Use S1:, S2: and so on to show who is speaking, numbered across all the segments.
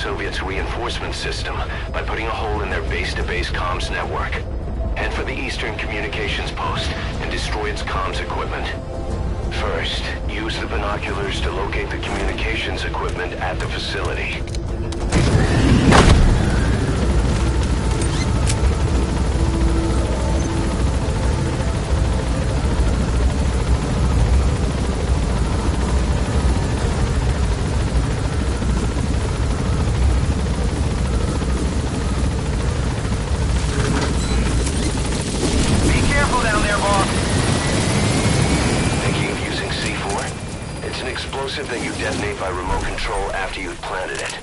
S1: Soviets' reinforcement system by putting a hole in their base-to-base comms network. Head for the eastern communications post and destroy its comms equipment. First, use the binoculars to locate the communications equipment at the facility. That you detonate by remote control after you've planted it.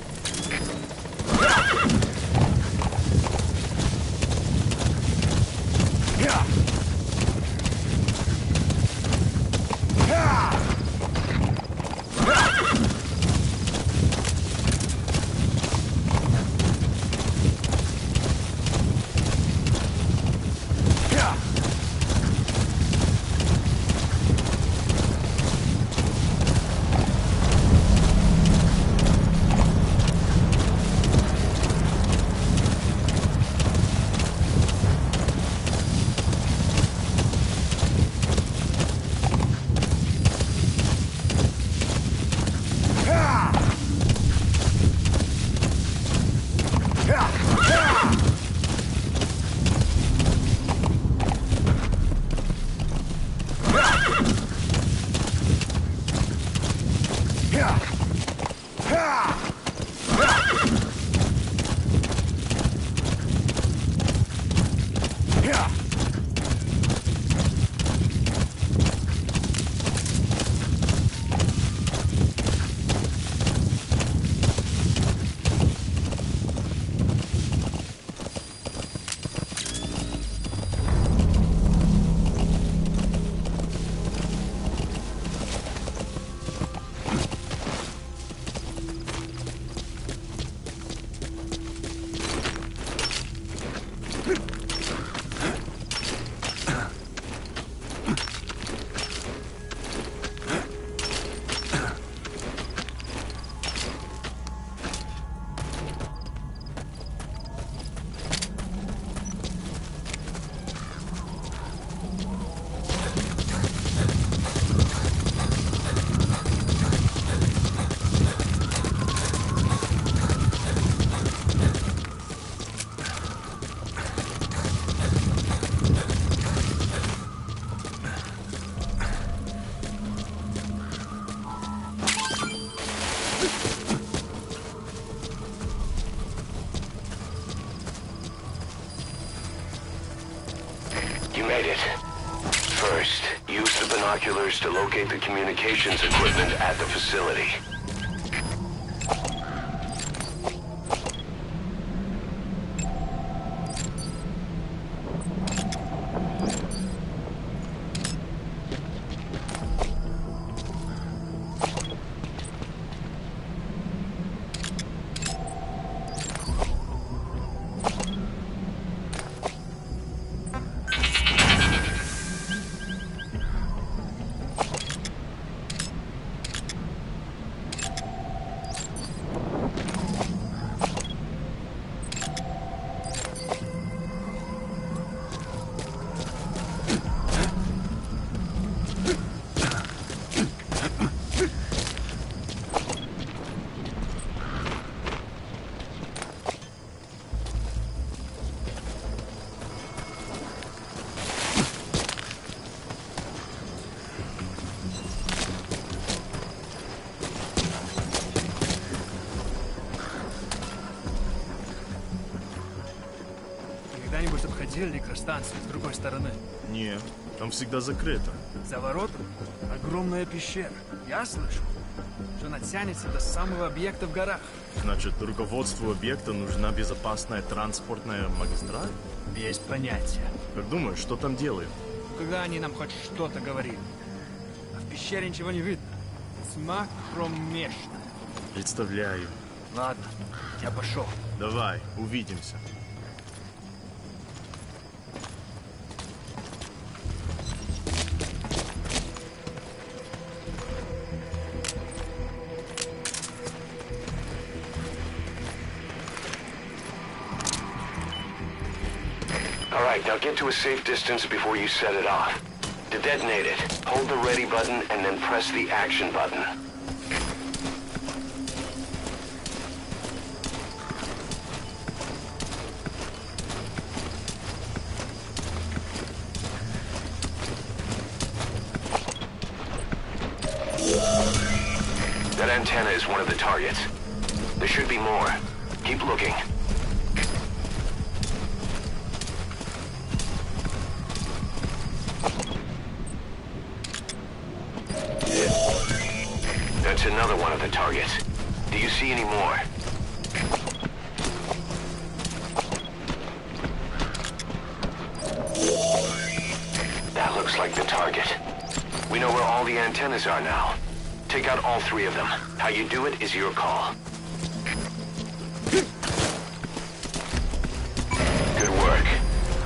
S1: To locate the communications equipment at the facility.
S2: Когда-нибудь обходили электростанцию с другой стороны?
S3: Нет, там всегда закрыто.
S2: За воротом огромная пещера. Я слышал, что она тянется до самого объекта в горах.
S3: Значит, руководству объекта нужна безопасная транспортная магистраль?
S2: Есть понятие.
S3: Как думаешь, что там делают?
S2: Когда они нам хоть что-то говорили? А в пещере ничего не видно. Тьма кромешная.
S3: Представляю.
S2: Ладно, я пошел.
S3: Давай, увидимся.
S1: Alright, now get to a safe distance before you set it off. To detonate it, hold the ready button and then press the action button. That antenna is one of the targets. There should be more. Keep looking. That's another one of the targets. Do you see any more? That looks like the target. We know where all the antennas are now. Take out all three of them. How you do it is your call. Good work.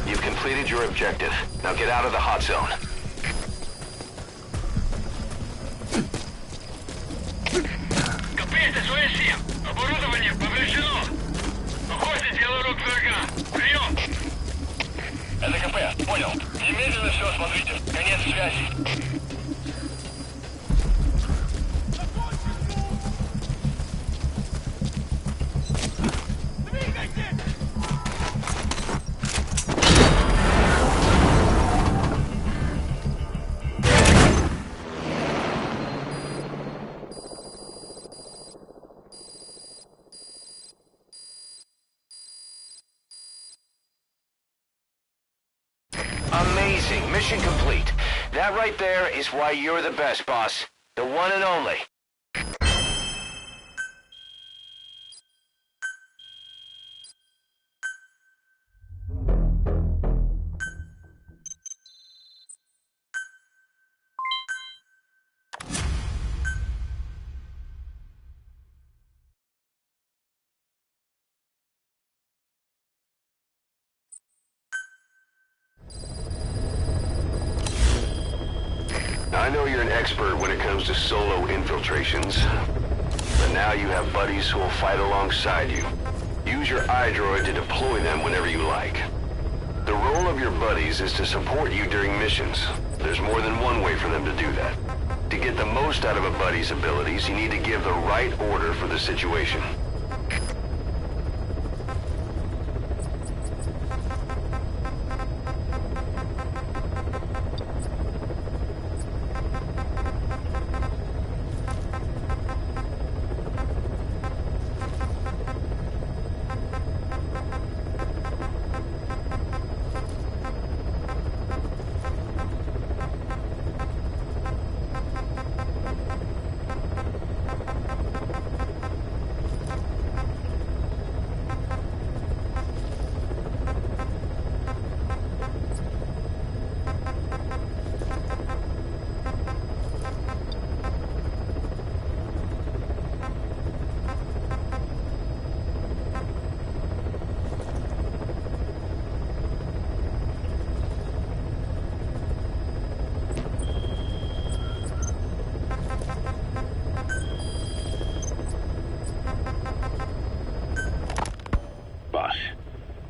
S1: You've completed your objective. Now get out of the hot zone.
S4: Оборудование повреждено. Охотник, делай рук врага. Прием. Это КП. Понял. Немедленно все осмотрите. Конец связи.
S1: Amazing. Mission complete. That right there is why you're the best, boss. The one and only. I know you're an expert when it comes to solo infiltrations, but now you have buddies who will fight alongside you. Use your iDroid to deploy them whenever you like. The role of your buddies is to support you during missions. There's more than one way for them to do that. To get the most out of a buddy's abilities, you need to give the right order for the situation.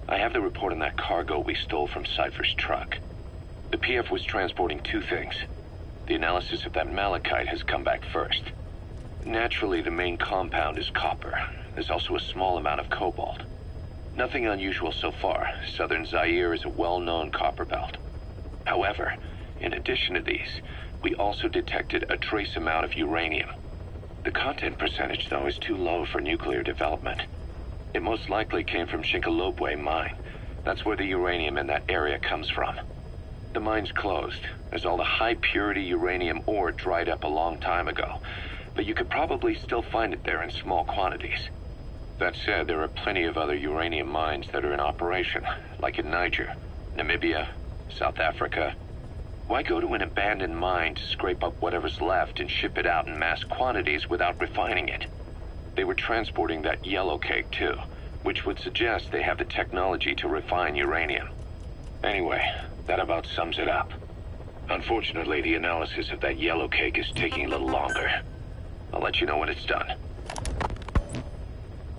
S5: I have the report on that cargo we stole from Cypher's truck. The PF was transporting two things. The analysis of that malachite has come back first. Naturally, the main compound is copper. There's also a small amount of cobalt. Nothing unusual so far. Southern Zaire is a well-known copper belt. However, in addition to these, we also detected a trace amount of uranium. The content percentage, though, is too low for nuclear development. It most likely came from Shinkalobwe mine. That's where the uranium in that area comes from. The mine's closed, as all the high-purity uranium ore dried up a long time ago, but you could probably still find it there in small quantities. That said, there are plenty of other uranium mines that are in operation, like in Niger, Namibia, South Africa. Why go to an abandoned mine to scrape up whatever's left and ship it out in mass quantities without refining it? They were transporting that yellow cake too, which would suggest they have the technology to refine uranium. Anyway, that about sums it up. Unfortunately, the analysis of that yellow cake is taking a little longer. I'll let you know when it's done.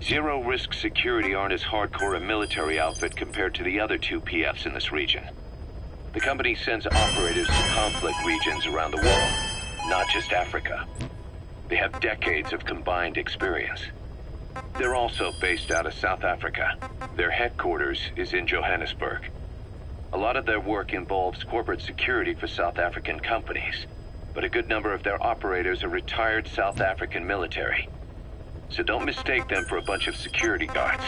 S5: Zero-risk security aren't as hardcore a military outfit compared to the other two PFs in this region. The company sends operators to conflict regions around the world, not just Africa. They have decades of combined experience. They're also based out of South Africa. Their headquarters is in Johannesburg. A lot of their work involves corporate security for South African companies, but a good number of their operators are retired South African military. So don't mistake them for a bunch of security guards.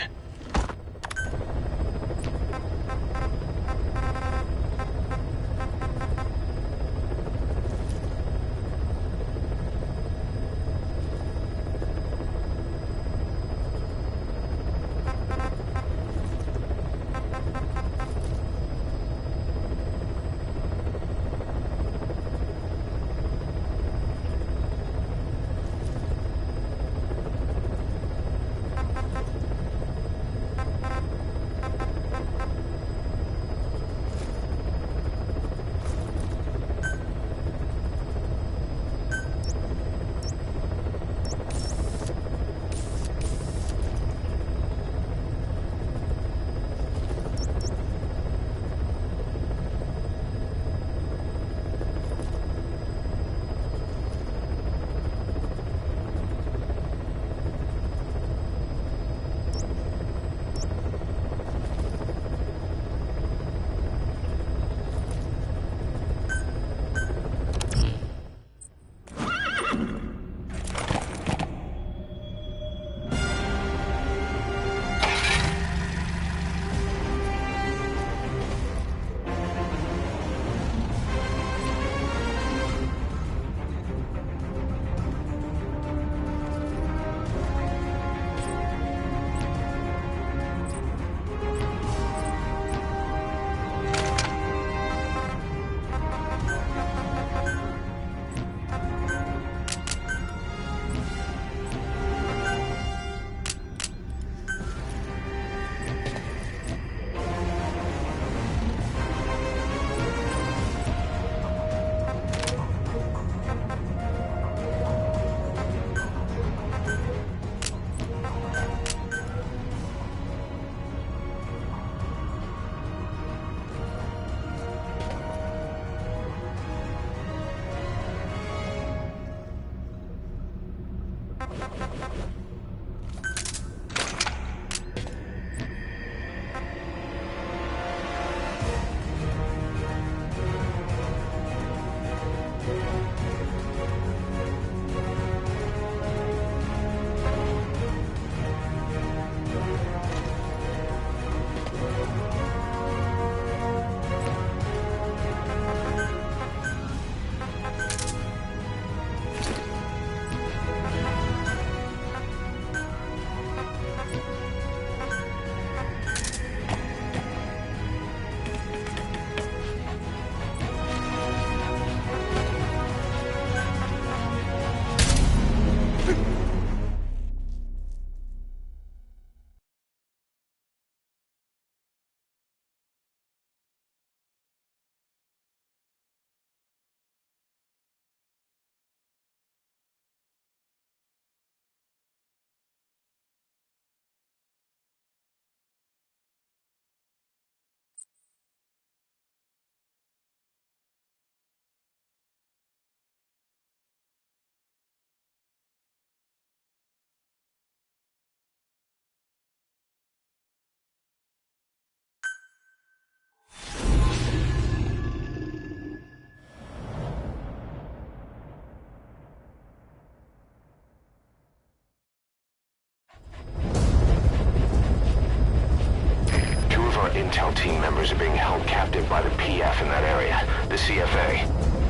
S1: Intel team members are being held captive by the PF in that area, the CFA.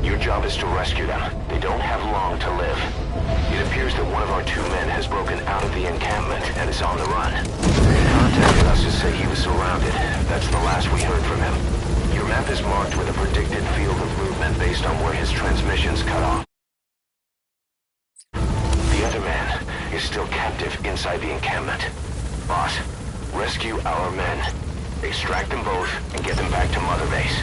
S1: Your job is to rescue them. They don't have long to live. It appears that one of our two men has broken out of the encampment and is on the run. He contacted us to say he was surrounded. That's the last we heard from him. Your map is marked with a predicted field of movement based on where his transmissions cut off. The other man is still captive inside the encampment. Boss, rescue our men. Extract them both and get them back to Mother Base.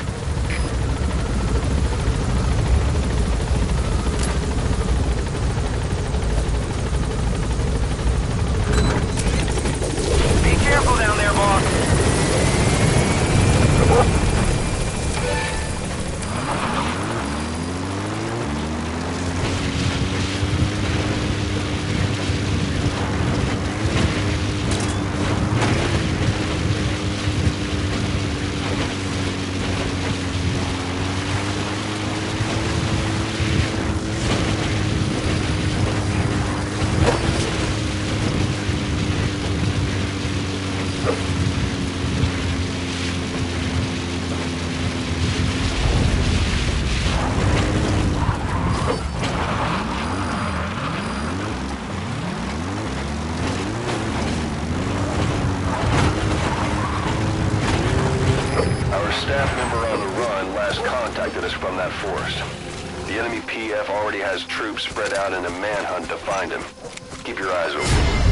S1: Staff member on the run last contacted us from that forest. The enemy PF already has troops spread out in a manhunt to find him. Keep your eyes open.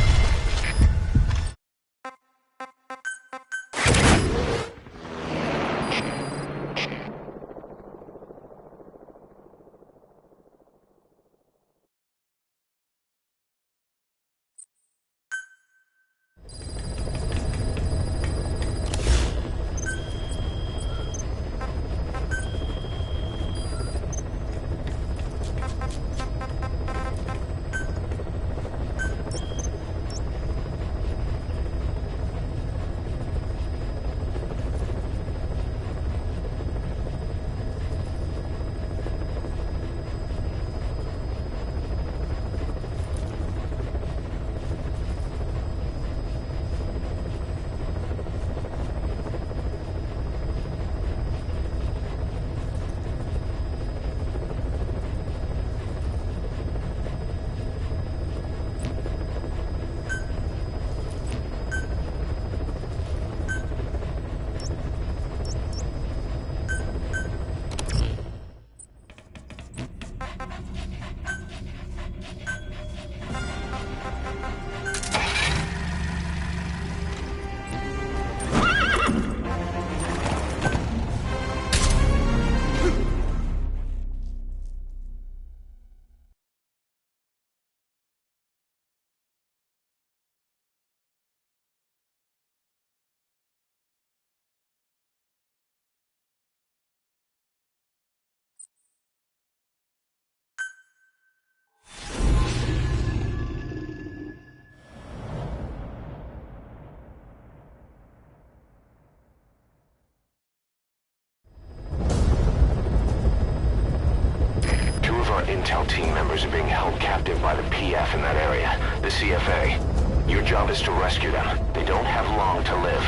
S1: Intel team members are being held captive by the PF in that area, the CFA. Your job is to rescue them. They don't have long to live.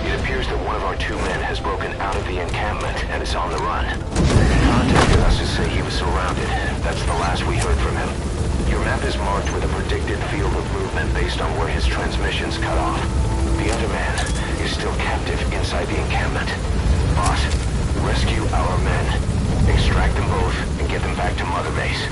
S1: It appears that one of our 2 men has broken out of the encampment and is on the run. He contacted us to say he was surrounded. That's the last we heard from him. Your map is marked with a predicted field of movement based on where his transmissions cut off. The other man is still captive inside the encampment. Boss, rescue our men. Extract them both and get them back to Mother Base.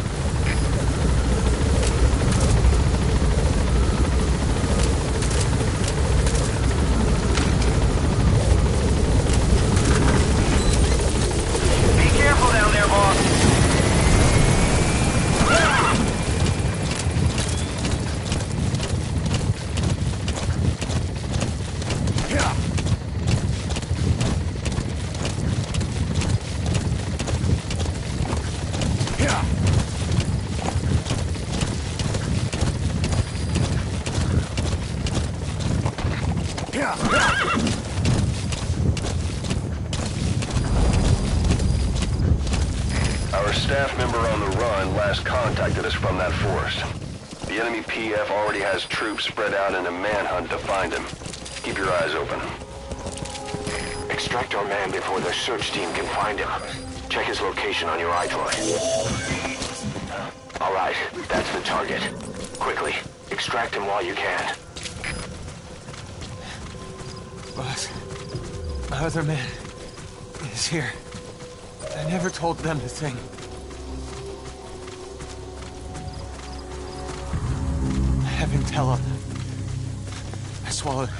S4: Be careful down there, boss.
S1: Our staff member on the run last contacted us from that forest. The enemy PF already has troops spread out in a manhunt to find him. Keep your eyes open. Extract our man before their search team can find him. Check his location on your iDroid. All right, that's the target. Quickly, extract him while you can.
S2: Boss, my other man is here. I never told them the thing. I have intel on them. I swallowed it.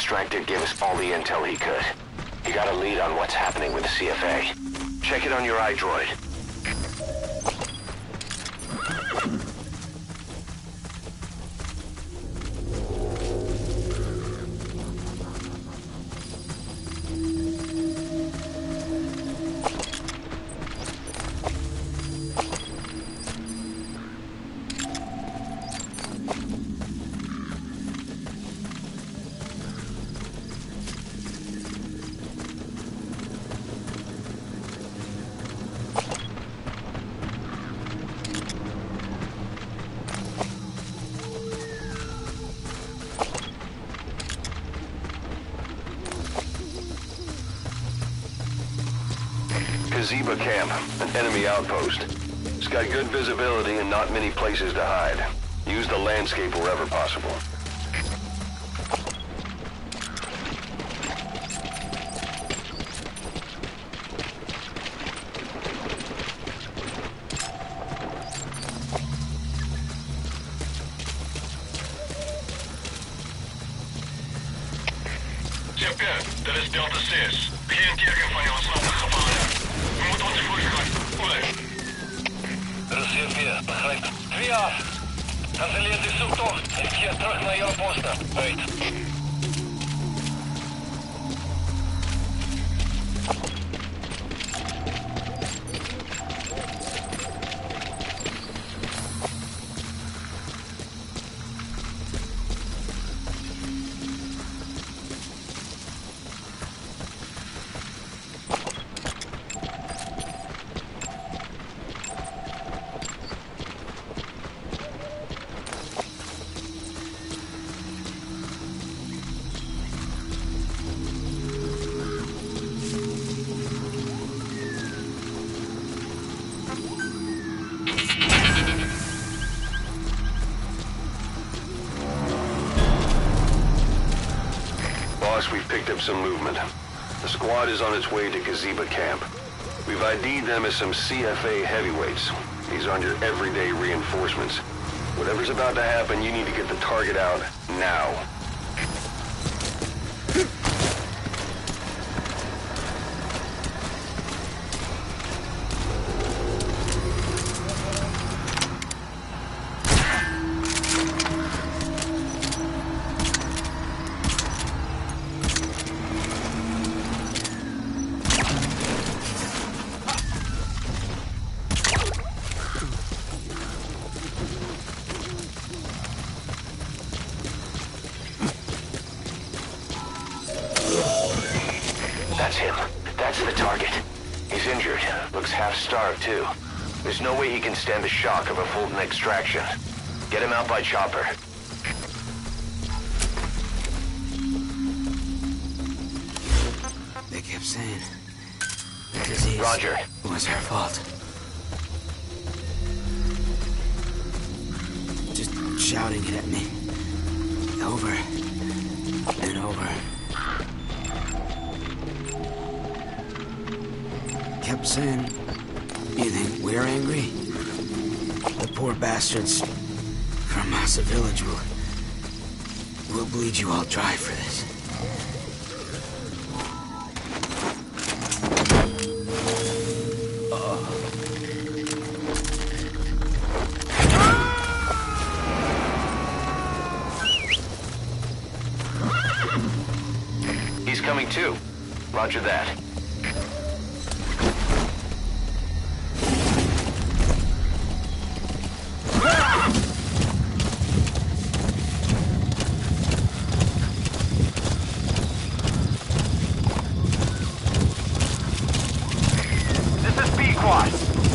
S1: extractor gave us all the intel he could. He got a lead on what's happening with the CFA. Check it on your iDroid. Zebra camp, an enemy outpost. It's got good visibility and not many places to hide. Use the landscape wherever possible.
S4: Т5, there is Delta 6. Geen teken van jouw snelle gevaren. We moeten ons voorschrijven. Oei. Er is Т4, begrijp. 2 af. Cancelleer de zoektocht en keer terug naar jouw posten. Uit.
S1: We've picked up some movement. The squad is on its way to Gazeba camp. We've ID'd them as some CFA heavyweights. These aren't your everyday reinforcements. Whatever's about to happen, you need to get the target out now. That's him. That's the target. He's injured. Looks half-starved, too. There's no way he can stand the shock of a Fulton extraction. Get him out by chopper.
S6: They kept saying the disease
S1: Roger.
S6: was her fault. Just shouting it at me. Over and over. Kept saying, you think we're angry? The poor bastards from Massa Village will bleed you all dry for this.
S1: He's coming too. Roger that.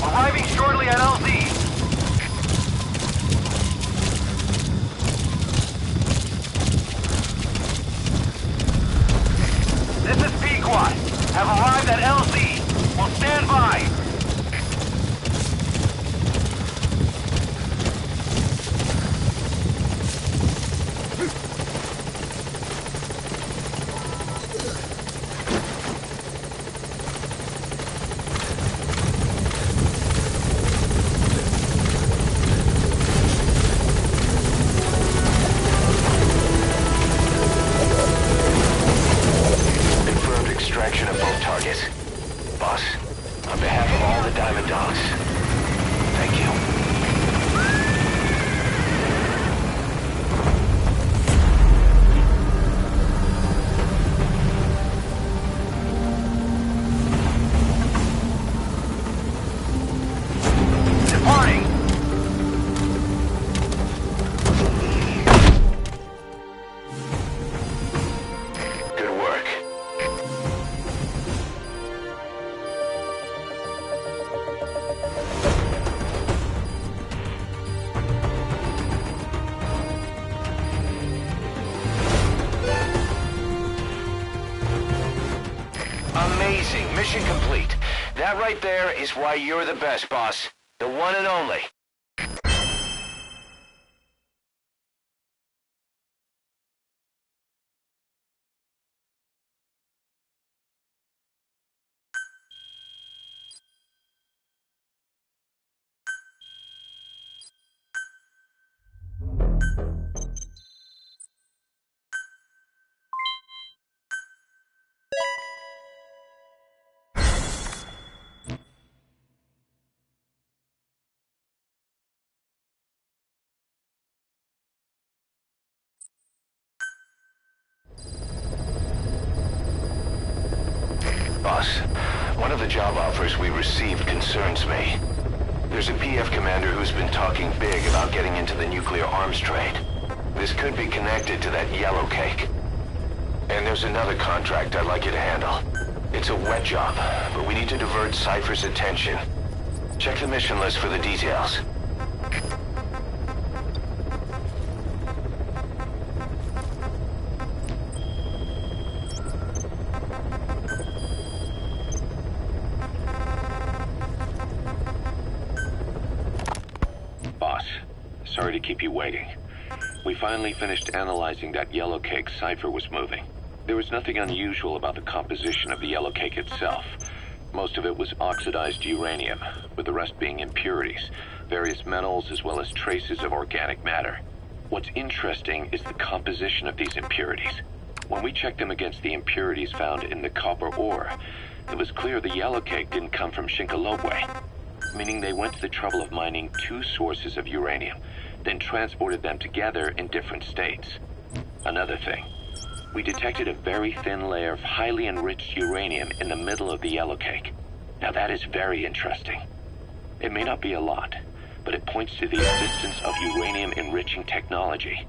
S4: Arriving shortly at LZ. This is P-Quad. Have arrived at LZ. Will stand by.
S1: Mission complete. That right there is why you're the best, boss. The one and only. Boss, one of the job offers we received concerns me. There's a PF commander who's been talking big about getting into the nuclear arms trade. This could be connected to that yellow cake. And there's another contract I'd like you to handle. It's a wet job, but we need to divert Cypher's attention. Check the mission list for the details.
S5: Boss, sorry to keep you waiting. We finally finished analyzing that yellow cake Cypher was moving. There was nothing unusual about the composition of the yellow cake itself. Most of it was oxidized uranium, with the rest being impurities, various metals as well as traces of organic matter. What's interesting is the composition of these impurities. When we checked them against the impurities found in the copper ore, it was clear the yellow cake didn't come from Shinkalobwe, meaning they went to the trouble of mining two sources of uranium, then transported them together in different states. Another thing, we detected a very thin layer of highly enriched uranium in the middle of the yellow cake. Now that is very interesting. It may not be a lot, but it points to the existence of uranium-enriching technology.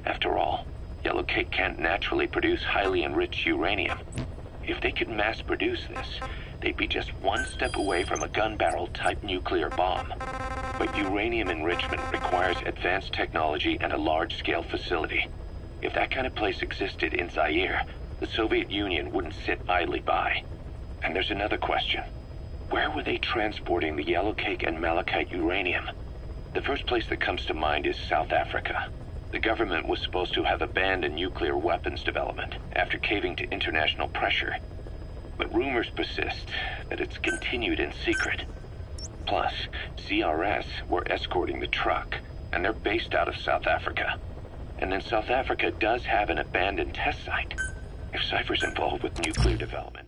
S5: After all, yellow cake can't naturally produce highly enriched uranium. If they could mass produce this, they'd be just one step away from a gun barrel type nuclear bomb. But uranium enrichment requires advanced technology and a large-scale facility. If that kind of place existed in Zaire, the Soviet Union wouldn't sit idly by. And there's another question. Where were they transporting the yellow cake and malachite uranium? The first place that comes to mind is South Africa. The government was supposed to have abandoned nuclear weapons development after caving to international pressure. But rumors persist that it's continued in secret. Plus, CRS were escorting the truck, and they're based out of South Africa. And then South Africa does have an abandoned test site. If Cypher's involved with nuclear development,